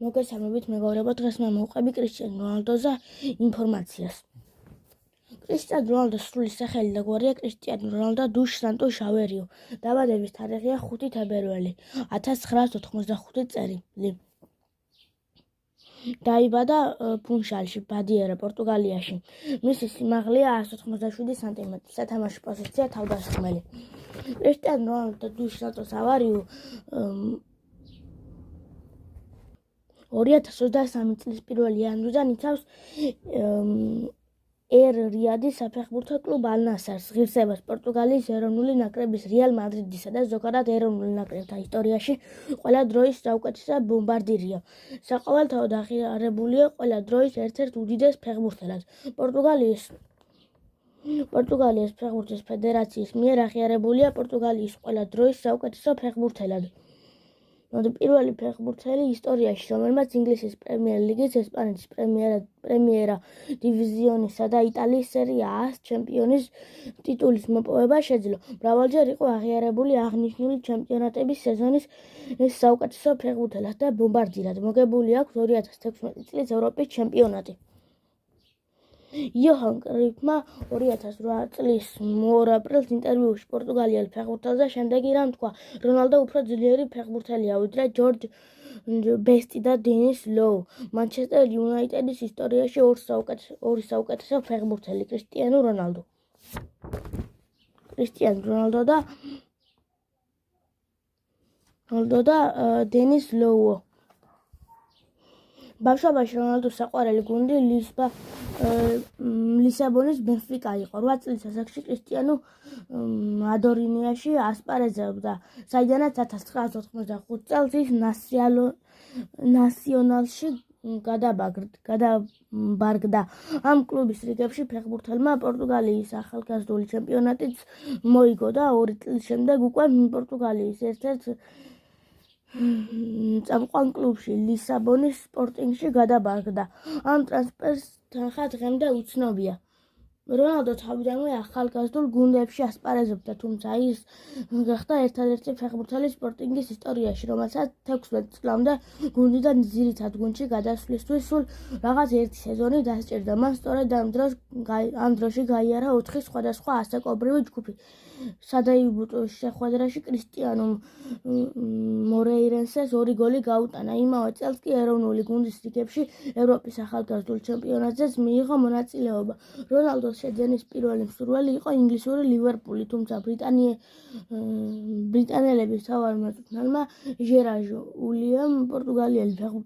მოგესალმებით მეგობრებო, დღეს მე მოვყვები კრისტიან რონალდოზე ინფორმაციას. კრისტიან რონალდოს სრული სახელი და გვარია კრისტიან რონალდო დუს სანტუს ავერიო. დაბადების თარიღია 5 თებერვალი 1985 წელი. დაიბადა ფუნშალში, ბადიერა, პორტუგალიაში. მისი სიმაღლეა 187 სანტიმეტრი, სათამაშო პოზიცია თავდამსხმელი. კრისტიან რონალდო დუს სანტუს ავერიო 2023 წლის 1 იანვრიდან იცავს რიადის საფეხბურთო კლუბ ალ-ნასერს ღირსებას პორტუგალიის ეროვნული ნაკრების რეალ მადრიდისა და ზოგადად ეროვნულ ნაკრებთა ისტორიაში ყველა დროის საუკეთესო ბომბარდირია. საყოველთაოდ აღიარებულია ყველა დროის ერთ-ერთ უდიდეს ფეხბურთელად. პორტუგალიის ფეხბურთის ფედერაციის მიერ აღიარებულია პორტუგალიის ყველა დროის საუკეთესო ფეხბურთელად. პირველი ფეხბურთელი ისტორიაში, რომელმაც ინგლისის პრემიერ ლიგის, ესპანეთის პრემიერა დივიზიონისა და იტალიის სერია A-ს ჩემპიონის ტიტულის მოპოვება შეძლო. მრავალჯერ იყო აღიარებული აღნიშნული ჩემპიონატების სეზონის საუკეთესო ფეხბურთელად და ბომბარდირად. მოგებული აქვს 2016 წლის ევროპის ჩემპიონატი. იოჰან კრუიფმა 2008 წლის 2 აპრილს ინტერვიუში პორტუგალიელ ფეხბურთელზე შემდეგი რამ თქვა: რონალდო უფრო ძლიერი ფეხბურთელია, ვიდრე ჯორჯ ბესტი და დენის ლოუ. მანჩესტერ იუნაიტედის ისტორიაში ორი საუკეთესო ფეხბურთელი კრისტიან რონალდო და დენის ლოუ. ბავშვობაში რონალდოს საყვარელი გუნდი ლისაბონის ბენფიკა იყო. 8 წლის ასაკში კრისტიანო ადორინიაში ასპარეზობდა, საიდანაც 1985 წელს ის ნასიონალში გადაბარგდა. ამ კლუბის რიგებში ფეხბურთელმა პორტუგალიის ახალგაზრდული ჩემპიონატიც მოიგო და 2 წლის შემდეგ უკვე პორტუგალიის ერთ-ერთ წამყვან კლუბში ლისაბონის სპორტინგში გადაბარგდა. ამ ტრანსფერს თანხა დღემდე უცნობია. რონალდო თავიდანვე ახალგაზრდულ გუნდებში ასპარეზობდა, თუმცა ის გახდა ერთადერთი ფეხბურთელი სპორტინგის ისტორიაში, რომელსაც 16 წლამდე გუნდიდან ძირითად გუნდში გადასვლისთვის სულ რაღაც ერთი სეზონი დასჭირდა. მან სწორედ ამ დროში გაიარა 4 სხვადასხვა ასაკობრივი ჯგუფი. სადეიბუტო შეხვედრაში კრისტიანო მორეირენსეს 2 გოლი გაუტანა. იმავე წელს კი ეროვნული გუნდის რიგებში ევროპის ახალგაზრდულ ჩემპიონატზეც მიიღო მონაწილეობა. რონალდოს შეძენის პირველი მსურველი იყო ინგლისური ლივერპული, თუმცა ბრიტანელების მთავარ მოწვრთნელმა ჟერარ ულიამ პორტუგალიელი ფეხბურთელი